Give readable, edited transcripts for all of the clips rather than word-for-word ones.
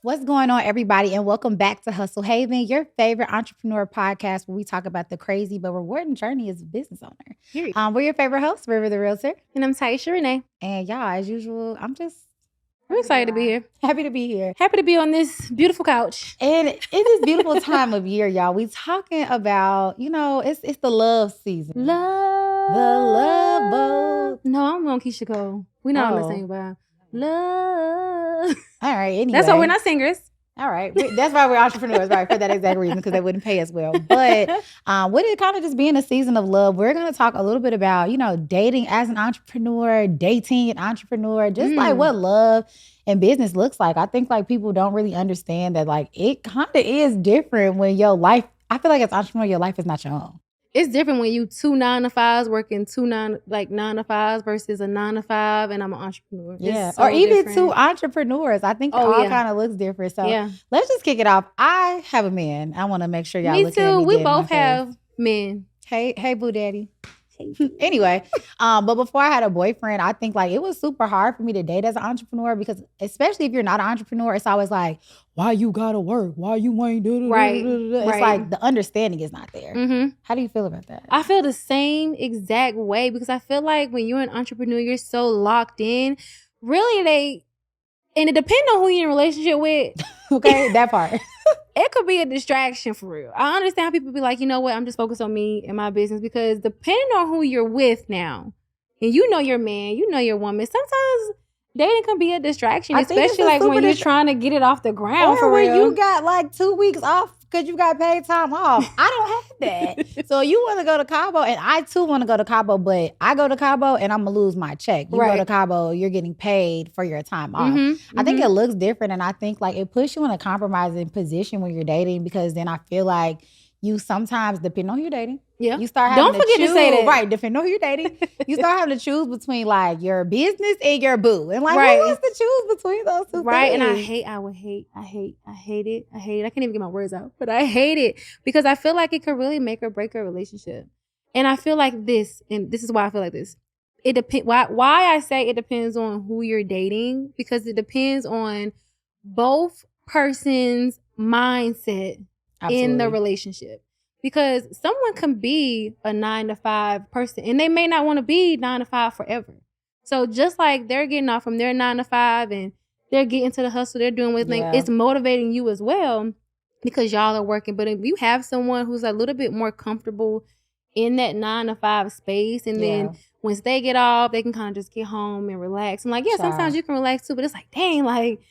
What's going on, everybody, and welcome back to Hustle Haven, your favorite entrepreneur podcast where we talk about the crazy but rewarding journey as a business owner. Period. We're your favorite host, River the Realtor. And I'm Taisha Renee. And y'all, as usual, I'm excited to be here. Happy to be here. Happy to be on this beautiful couch. And it's this beautiful time of year, y'all. We talking about, it's the love season. Love. The love boat. No, I'm on Keisha Cole. We're not on the same vibe. Love. All right, anyway. That's why we're not singers. All right. That's why we're entrepreneurs, right? For that exact reason, because they wouldn't pay us well. But with it kind of just being a season of love, we're going to talk a little bit about, dating as an entrepreneur, dating an entrepreneur, just like what love and business looks like. I think like people don't really understand that like it kind of is different when your life, I feel like as an entrepreneur, your life is not your own. It's different when you 2 9-to-5s working 9 to 5s versus a 9 to 5 and I'm an entrepreneur. Yeah. So or even different. 2 entrepreneurs. I think it all kind of looks different. So let's just kick it off. I have a man. I want to make sure y'all me look too. at me. We both have men. Hey, boo daddy. Anyway, but before I had a boyfriend, I think like it was super hard for me to date as an entrepreneur because especially if you're not an entrepreneur, it's always like, why you gotta work? Why you ain't do right? It's like the understanding is not there. Mm-hmm. How do you feel about that? I feel the same exact way because I feel like when you're an entrepreneur, you're so locked in. Really, and it depends on who you're in a relationship with. Okay, that part. It could be a distraction for real. I understand how people be like, you know what, I'm just focused on me and my business because depending on who you're with now, and you know your man, you know your woman, sometimes dating can be a distraction, especially like when you're trying to get it off the ground or for when real. You got like 2 weeks off because you got paid time off. I don't have that. So you want to go to Cabo and I too want to go to Cabo, but I go to Cabo and I'm going to lose my check. You go to Cabo, you're getting paid for your time off. I think it looks different and I think like it puts you in a compromising position when you're dating because then I feel like you sometimes, depending on who you're dating, you start having to choose. Say that. Right, depending on who you're dating, you start having to choose between like your business and your boo. And like, who wants to choose between those two Right, things? and I hate it. I can't even get my words out, but I hate it because I feel like it could really make or break a relationship. And I feel like this, and this is why I feel like this. It depends. Why I say it depends on who you're dating because it depends on both persons' mindset. Absolutely. In the relationship because someone can be a 9 to 5 person and they may not want to be 9 to 5 forever. So just like they're getting off from their 9 to 5 and they're getting to the hustle, they're doing with it's motivating you as well because y'all are working. But if you have someone who's a little bit more comfortable in that 9 to 5 space and then once they get off, they can kind of just get home and relax. And like, sometimes you can relax too, but it's like, dang, like,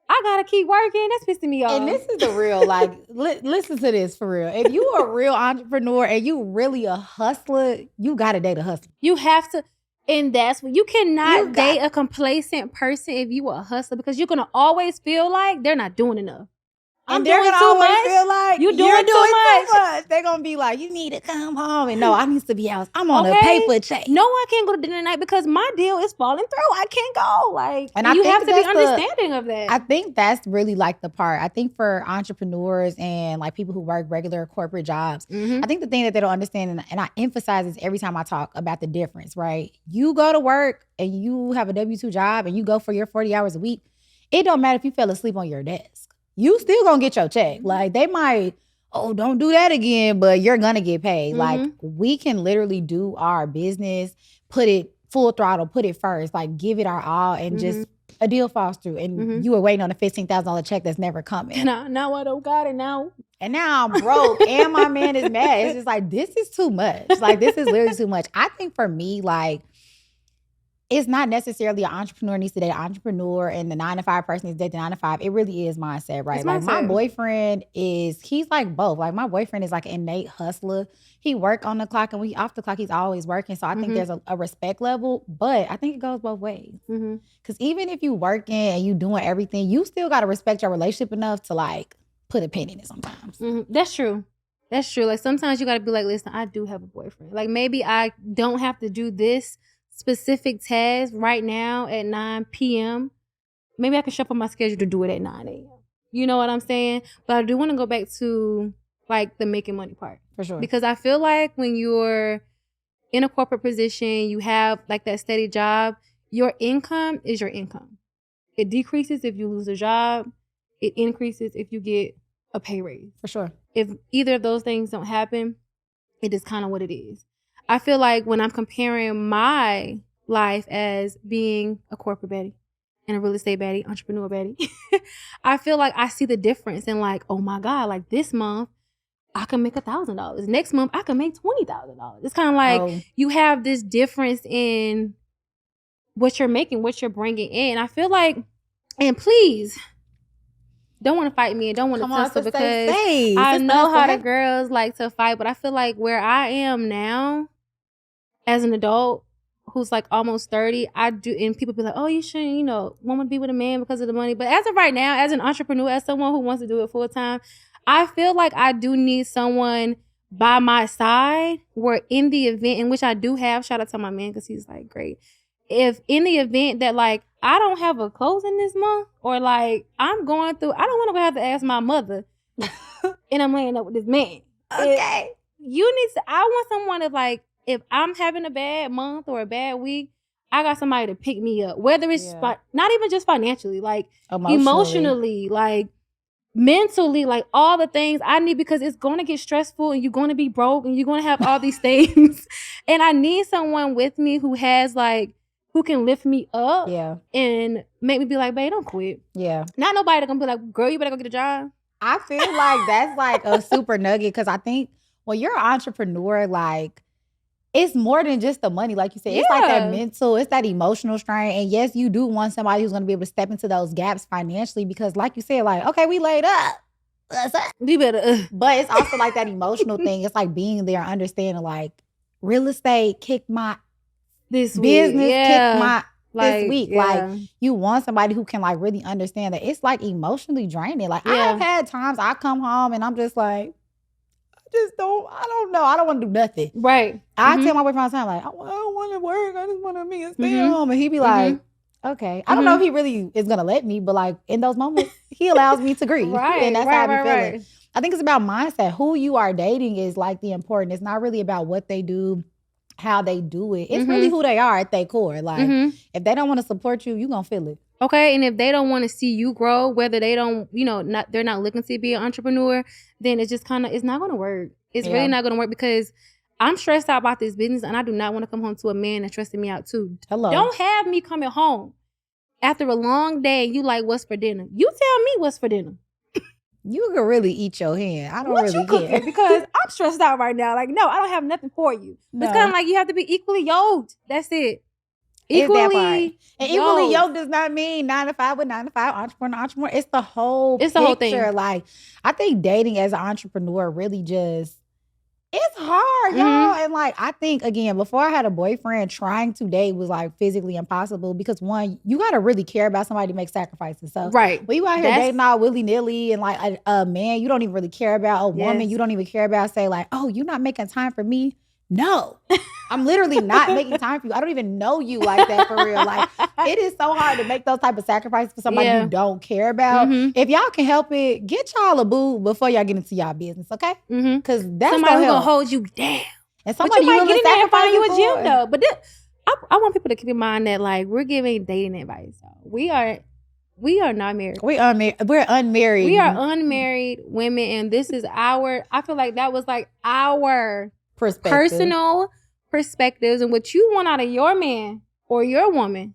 I gotta keep working. That's pissing me off. And this is the real, like, listen to this for real. If you are a real entrepreneur and you really a hustler, you gotta date a hustler. You have to, and that's what you cannot date a complacent person if you are a hustler because you're gonna always feel like they're not doing enough. And they're gonna always feel like you're doing too much. They're gonna be like, you need to come home. And no, I need to be out. I'm on a paper chase. No, I can't go to dinner tonight because my deal is falling through. I can't go. Like, and you have to be understanding of that. I think that's really like the part. I think for entrepreneurs and like people who work regular corporate jobs, I think the thing that they don't understand, and I emphasize this every time I talk about the difference, right? You go to work and you have a W-2 job and you go for your 40 hours a week. It don't matter if you fell asleep on your desk. You still gonna get your check. Like they might, don't do that again, but you're gonna get paid. Like we can literally do our business, put it full throttle, put it first, like give it our all and just a deal falls through. And you were waiting on a $15,000 check that's never coming. Now I don't got it now. And now I'm broke and my man is mad. It's just like, this is too much. Like this is literally too much. I think for me, like, it's not necessarily an entrepreneur needs to date an entrepreneur and the 9 to 5 person is dating the 9 to 5. It really is mindset, right? Like my boyfriend he's like both. Like my boyfriend is like an innate hustler. He work on the clock and we off the clock, he's always working. So I think there's a respect level, but I think it goes both ways. Because even if you working and you doing everything, you still got to respect your relationship enough to like put a pin in it sometimes. That's true. That's true. Like sometimes you got to be like, listen, I do have a boyfriend. Like maybe I don't have to do this specific task right now at 9 p.m. Maybe I can shuffle my schedule to do it at 9 a.m. You know what I'm saying? But I do want to go back to like the making money part. For sure. Because I feel like when you're in a corporate position, you have like that steady job, your income is your income. It decreases if you lose a job. it increases if you get a pay raise. For sure. If either of those things don't happen, it is kind of what it is. I feel like when I'm comparing my life as being a corporate baddie and a real estate baddie, entrepreneur baddie, I feel like I see the difference in like, oh my God, like this month I can make $1,000. Next month I can make $20,000. It's kind of like you have this difference in what you're making, what you're bringing in. I feel like, and please don't want to fight me and don't want to tussle because I know how the girls like to fight, but I feel like where I am now as an adult who's like almost 30, I do, and people be like, oh, you shouldn't, you know, want to be with a man because of the money. But as of right now, as an entrepreneur, as someone who wants to do it full time, I feel like I do need someone by my side where in the event in which I do have, shout out to my man because he's like great. If in the event that like I don't have a closing this month or like I'm going through, I don't want to have to ask my mother and I'm laying up with this man. Okay. You need to, I want someone if like, if I'm having a bad month or a bad week, I got somebody to pick me up. Whether it's not even just financially, like emotionally, like mentally, like all the things I need because it's going to get stressful and you're going to be broke and you're going to have all these things. And I need someone with me who has like, who can lift me up and make me be like, babe, don't quit. Yeah. Not nobody gonna be like, girl, you better go get a job. I feel like that's like a super nugget because I think when you're an entrepreneur, like it's more than just the money. Like you said, it's like that mental, it's that emotional strain. And yes, you do want somebody who's going to be able to step into those gaps financially because like you said, like, okay, we laid up. You better. But it's also like that emotional thing. It's like being there, understanding like real estate kicked my this business week. kicked my like, this week. Like you want somebody who can like really understand that it's like emotionally draining. Like I have had times I come home and I'm just like, I don't know. I don't want to do nothing. Right. I tell my boyfriend all the time, like, I don't want to work. I just want to be and stay at home. And he be like, okay. I don't know if he really is going to let me, but like in those moments, he allows me to grieve. And that's how I be feeling. I think it's about mindset. Who you are dating is like the important. It's not really about what they do, how they do it. It's really who they are at their core. Like if they don't want to support you, you're going to feel it. Okay, and if they don't want to see you grow, whether they don't, you know, they're not looking to be an entrepreneur, then it's just kind of, it's not going to work. It's really not going to work because I'm stressed out about this business and I do not want to come home to a man that's stressing me out too. Hello. Don't have me coming home after a long day and you like, what's for dinner? You tell me what's for dinner. You can really eat your hand. I don't really care. Because I'm stressed out right now. Like, no, I don't have nothing for you. No. It's kind of like you have to be equally yoked. That's it. Equally yoked does not mean 9 to 5 with 9 to 5 entrepreneur. It's the whole picture. Whole thing. Like I think dating as an entrepreneur really just it's hard, y'all. And like I think again, before I had a boyfriend, trying to date was like physically impossible because one, you gotta really care about somebody to make sacrifices. So when you out here dating all willy-nilly and like a man you don't even really care about, a woman you don't even care about, say like, oh, you're not making time for me. No, I'm literally not making time for you. I don't even know you like that for real. Like it is so hard to make those type of sacrifices for somebody you don't care about. If y'all can help it, get y'all a boo before y'all get into y'all business, okay? Because that's somebody who's gonna hold you down. And somebody you might get in there and find you a gym gym though. But I want people to keep in mind that like we're giving dating advice. We are not married. We're unmarried. We are unmarried women, and this is I feel like that was like our personal perspectives, and what you want out of your man or your woman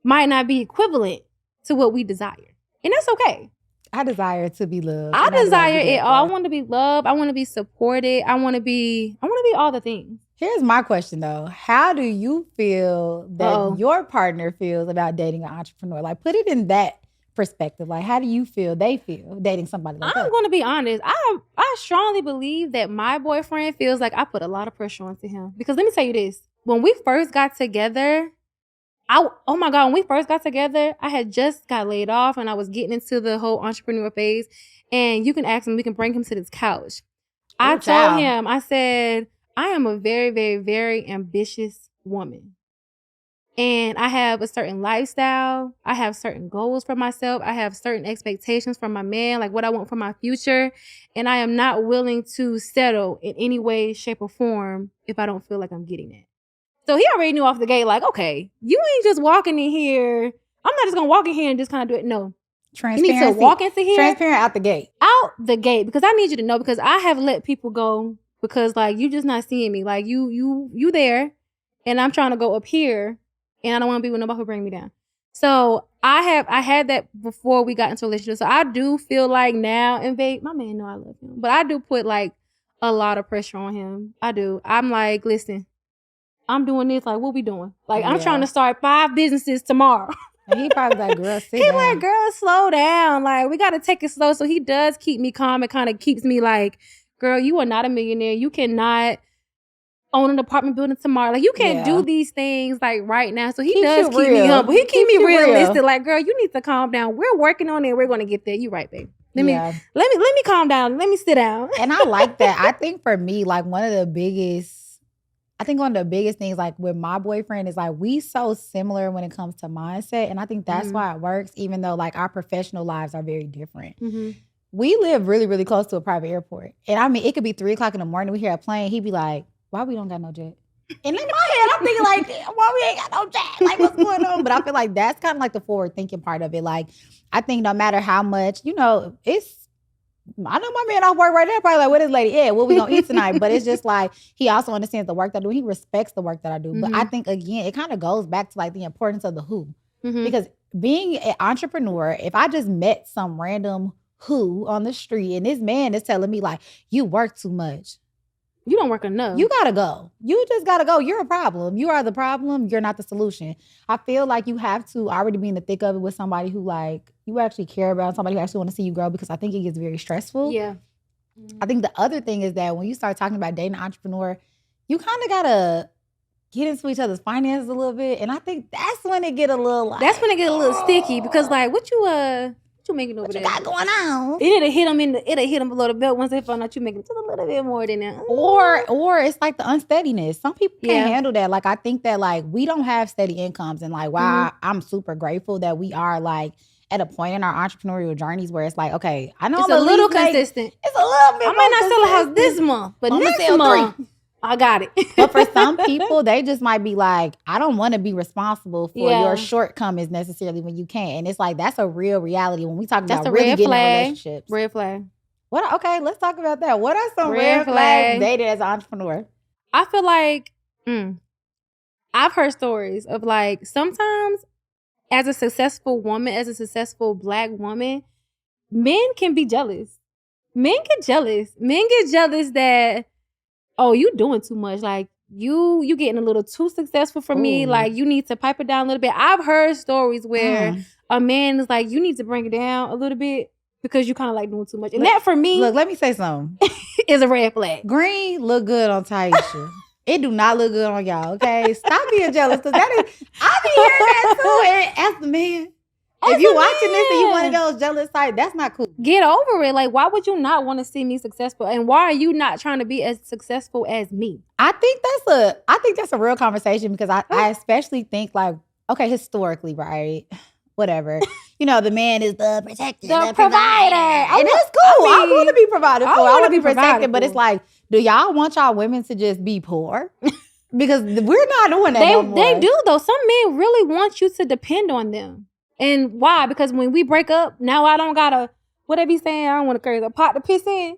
might not be equivalent to what we desire. And that's okay. I desire to be loved. I desire it all. I want to be loved. I want to be supported. I want to be all the things. Here's my question though. How do you feel that your partner feels about dating an entrepreneur? Like put it in that perspective. Like how do you feel they feel dating somebody like that? I'm going to be honest. I strongly believe that my boyfriend feels like I put a lot of pressure onto him. Because let me tell you this. When we first got together, when we first got together, I had just got laid off and I was getting into the whole entrepreneur phase. And you can ask him, we can bring him to this couch. I told him, I said, I am a very, very, very ambitious woman. And I have a certain lifestyle. I have certain goals for myself. I have certain expectations from my man, like what I want for my future. And I am not willing to settle in any way, shape, or form if I don't feel like I'm getting it. So he already knew off the gate, like, okay, you ain't just walking in here. I'm not just going to walk in here and just kind of do it. No. You need to walk into here. Transparent out the gate. Out the gate. Because I need you to know, because I have let people go because like you just not seeing me. Like you there and I'm trying to go up here and I don't want to be with nobody who bring me down. So I had that before we got into a relationship. So I do feel like now, and babe, my man know I love him, but I do put like a lot of pressure on him. I do. I'm like, listen, I'm doing this. Like, what we doing? Like, I'm trying to start 5 businesses tomorrow. And he probably like, girl, sit he down. like, girl, slow down. Like, we got to take it slow. So he does keep me calm. It kind of keeps me like, girl, you are not a millionaire. You cannot own an apartment building tomorrow. Like, you can't do these things like right now. So he does keep me humble. He keep me realistic. Like, girl, you need to calm down. We're working on it. We're going to get there. You right, babe. Let me calm down. Let me sit down. And I like that. I think for me, like one of the biggest things like with my boyfriend is like we so similar when it comes to mindset. And I think that's why it works, even though like our professional lives are very different. Mm-hmm. We live really, really close to a private airport. And I mean, it could be 3:00 in the morning. We hear a plane. He'd be like, why we don't got no jet? And in my head, I'm thinking like, damn, why we ain't got no jet? Like, what's going on? But I feel like that's kind of like the forward thinking part of it. Like, I think no matter how much, I know my man off work right now, probably like, what is lady? Yeah, what we gonna eat tonight? But it's just like, he also understands the work that I do. He respects the work that I do. Mm-hmm. But I think, again, it kind of goes back to like the importance of the who. Mm-hmm. Because being an entrepreneur, if I just met some random who on the street and this man is telling me like, you work too much. You don't work enough. You gotta go. You just gotta go. You're a problem. You are the problem. You're not the solution. I feel like you have to already be in the thick of it with somebody who like you actually care about, somebody who actually want to see you grow, because I think it gets very stressful. Yeah. I think the other thing is that when you start talking about dating an entrepreneur, you kind of gotta get into each other's finances a little bit, and I think that's when it get a little like, that's when it get a little sticky, because like what you making over what there? You got going on? It'll hit them below the belt once they find out you making just a little bit more than that. Or it's like the unsteadiness. Some people can't handle that. Like I think that like we don't have steady incomes, and like while I'm super grateful that we are like at a point in our entrepreneurial journeys where it's like, okay, I know it's a little consistent. It's a little bit. I might not sell a house this month, but next month 3. I got it. But for some people, they just might be like, I don't want to be responsible for your shortcomings necessarily when you can't. And it's like, that's a real reality when we talk about really getting in relationships. Red flag. Okay, let's talk about that. What are some red flags dated as an entrepreneur? I feel like I've heard stories of like sometimes as a successful woman, as a successful Black woman, men can be jealous. Men get jealous that, oh, you doing too much. Like, you getting a little too successful for me. Like, you need to pipe it down a little bit. I've heard stories where a man is like, you need to bring it down a little bit because you kind of like doing too much. And that for me... Look, let me say something. is a red flag. Green look good on Taisha. It do not look good on y'all, okay? Stop being jealous, because I be hearing that too. And as the man... If you watching this and you one of those jealous type, that's not cool. Get over it. Like, why would you not want to see me successful? And why are you not trying to be as successful as me? I think that's a real conversation, because I especially think like, okay, historically, right? Whatever. The man is the protector, the provider. And it's cool. I want to be provided for. I want to be protected. But it's like, do y'all want y'all women to just be poor? Because we're not doing that no more. They do, though. Some men really want you to depend on them. And why? Because when we break up, now I don't got a, what they be saying? I don't want to carry a pot to piss in.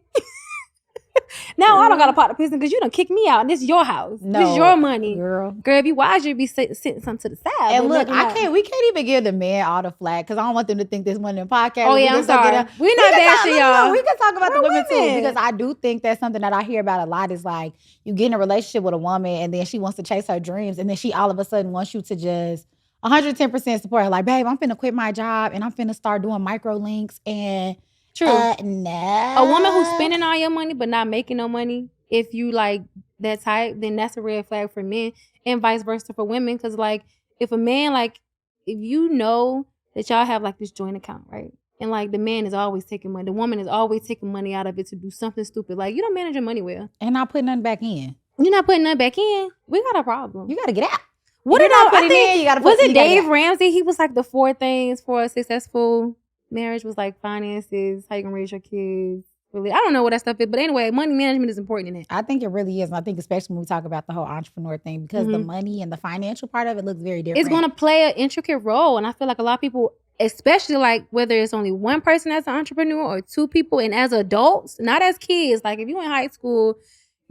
Now I don't got a pot to piss in because you done kick me out and this is your house. No, this is your money. Girl, if you wise, you'd be sitting something to the side. And look, we can't even give the men all the flack, because I don't want them to think this one in the podcast. Oh yeah, I'm sorry. We're not bashing y'all. We can talk about the women too, because I do think that's something that I hear about a lot, is like, you get in a relationship with a woman and then she wants to chase her dreams, and then she all of a sudden wants you to just 110% support her. Like, babe, I'm finna quit my job and I'm finna start doing micro links. And true. No. A woman who's spending all your money but not making no money, if you like that type, then that's a red flag for men, and vice versa for women. Because like, if a man, like, if you know that y'all have like this joint account, right? And like the man is always taking money, the woman is always taking money out of it to do something stupid. Like, you don't manage your money well. And not putting nothing back in. You're not putting nothing back in. We got a problem. You got to get out. What did I think? You gotta put, was it Dave Ramsey? He was like, the 4 things for a successful marriage was like finances, how you can raise your kids. Really, I don't know what that stuff is, but anyway, money management is important in it. I think it really is. And I think especially when we talk about the whole entrepreneur thing, because the money and the financial part of it looks very different. It's going to play an intricate role. And I feel like a lot of people especially like whether it's only one person that's an entrepreneur or two people, and as adults, not as kids. Like if you in high school,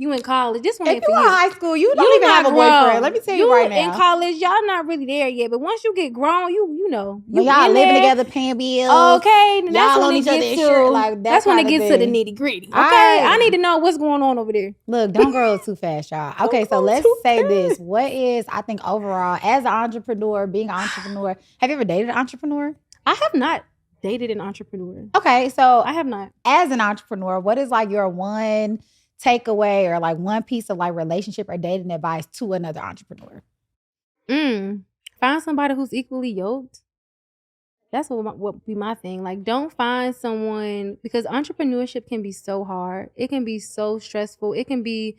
you in college, this one If ain't you for in you. high school, you don't even have a boyfriend. Let me tell you right now. In college, y'all not really there yet. But once you get grown, you know. When y'all living together, paying bills. Okay, then that's y'all when on it each other gets insurance, to like that's when it kind of gets to the thing. nitty gritty. Okay, Alright. I need to know what's going on over there. Look, don't grow too fast, y'all. Okay, so let's say this. What is, I think overall, as an entrepreneur, being an entrepreneur, have you ever dated an entrepreneur? I have not dated an entrepreneur. Okay, so I have not. As an entrepreneur, what is like your one takeaway or like one piece of like relationship or dating advice to another entrepreneur? Find somebody who's equally yoked. That's what would be my thing. Like, don't find someone, because entrepreneurship can be so hard. It can be so stressful. It can be,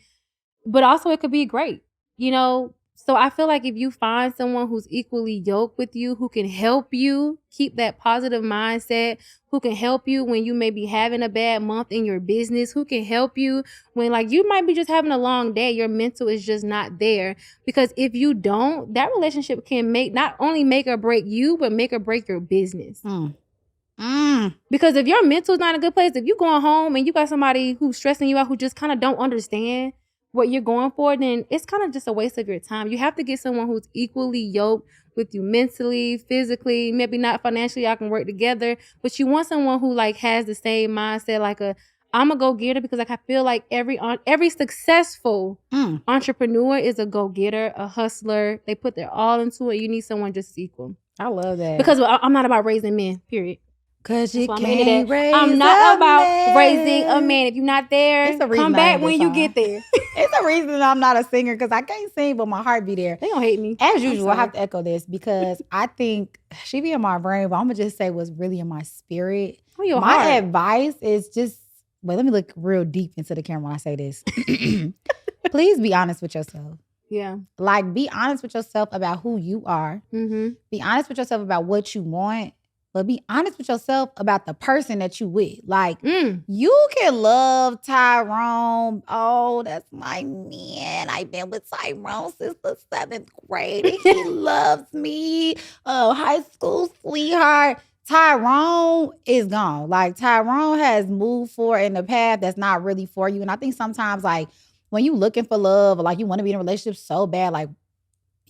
but also it could be great, you know? So I feel like if you find someone who's equally yoked with you, who can help you keep that positive mindset, who can help you when you may be having a bad month in your business, who can help you when like you might be just having a long day, your mental is just not there. Because if you don't, that relationship can not only make or break you, but make or break your business. Because if your mental is not in a good place, if you going home and you got somebody who's stressing you out, who just kind of don't understand what you're going for, then it's kind of just a waste of your time. You have to get someone who's equally yoked with you mentally, physically, maybe not financially, y'all can work together, but you want someone who like has the same mindset, like I'm a go-getter, because like I feel like every successful entrepreneur is a go-getter, a hustler. They put their all into it. You need someone just equal. I love that. Because I'm not about raising men, period. Cause you can't raise I'm not about man. raising a man. If you're not there, come back when you get there. It's a reason I'm not a singer, because I can't sing, but my heart be there. They don't hate me. As usual, I have to echo this because I think she be in my brain, but I'm gonna just say what's really in my spirit. Oh, my advice is just, wait, let me look real deep into the camera when I say this. Please be honest with yourself. Yeah. Like, be honest with yourself about who you are. Mm-hmm. Be honest with yourself about what you want. But be honest with yourself about the person that you with. Like, you can love Tyrone. Oh, that's my man. I've been with Tyrone since the 7th grade. And he loves me. High school sweetheart. Tyrone is gone. Like, Tyrone has moved forward in the path that's not really for you. And I think sometimes, like, when you looking for love or like you want to be in a relationship so bad, like,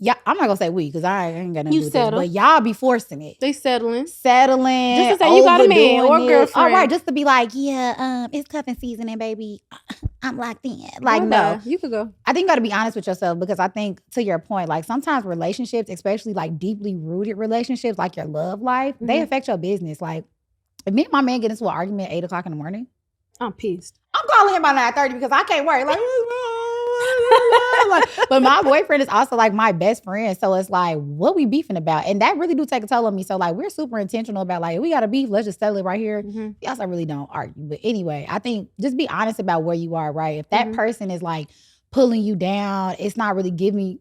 yeah, I'm not gonna say we, because I ain't got nothing to do with this, but y'all be forcing it. They settling. Just to say you got a man or a girlfriend. All right, just to be like, yeah, it's cuffing season and baby, I'm locked in. Like, no. You could go. I think you gotta be honest with yourself, because I think, to your point, like sometimes relationships, especially like deeply rooted relationships, like your love life, they affect your business. Like, if me and my man get into an argument at 8 o'clock in the morning, I'm pissed. I'm calling him by 9:30 because I can't work. Like, but my boyfriend is also like my best friend. So it's like, what we beefing about? And that really do take a toll on me. So like, we're super intentional about like, we got to beef. Let's just settle it right here. Yes, I really don't argue. But anyway, I think just be honest about where you are, right? If that person is like pulling you down, it's not giving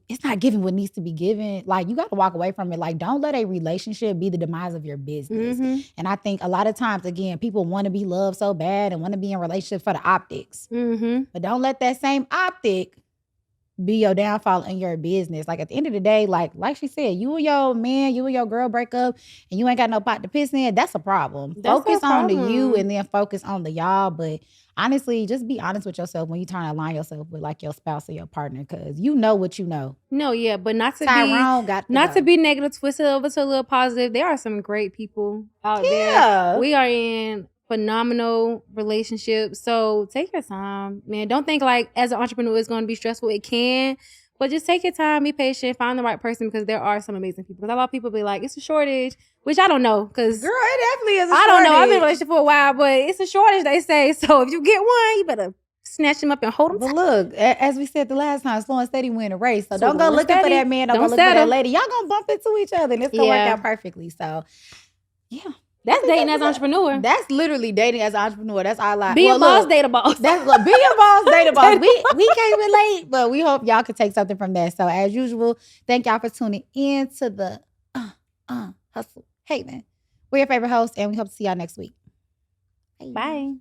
what needs to be given. Like, you got to walk away from it. Like, don't let a relationship be the demise of your business. And I think a lot of times, again, people want to be loved so bad and want to be in relationships for the optics. But don't let that same optic be your downfall in your business. Like, at the end of the day, like she said, you and your man, you and your girl break up and you ain't got no pot to piss in, that's a problem. Focus on the you and then focus on the y'all. But honestly, just be honest with yourself when you trying to align yourself with like your spouse or your partner, because you know what you know. No, yeah, but not to be negative, twist it over to a little positive. There are some great people out there. We are in phenomenal relationships. So take your time, man. Don't think like as an entrepreneur it's going to be stressful. It can, but just take your time, be patient, find the right person, because there are some amazing people. Because a lot of people be like, it's a shortage, which I don't know. Because girl, it definitely is a shortage. I don't know. I've been in a relationship for a while, but it's a shortage, they say. So if you get one, you better snatch them up and hold them tight. But look, as we said the last time, slow and steady win a race. So don't go looking for that man. Don't go looking for that lady. Y'all gonna bump into each other and it's gonna work out perfectly. So yeah. That's dating as an entrepreneur. That's literally dating as an entrepreneur. That's our life. Be a boss, date a boss. That's like, be a boss, date a boss. We can't relate, but we hope y'all can take something from that. So as usual, thank y'all for tuning in to the Hustle Haven. We're your favorite host, and we hope to see y'all next week. Bye.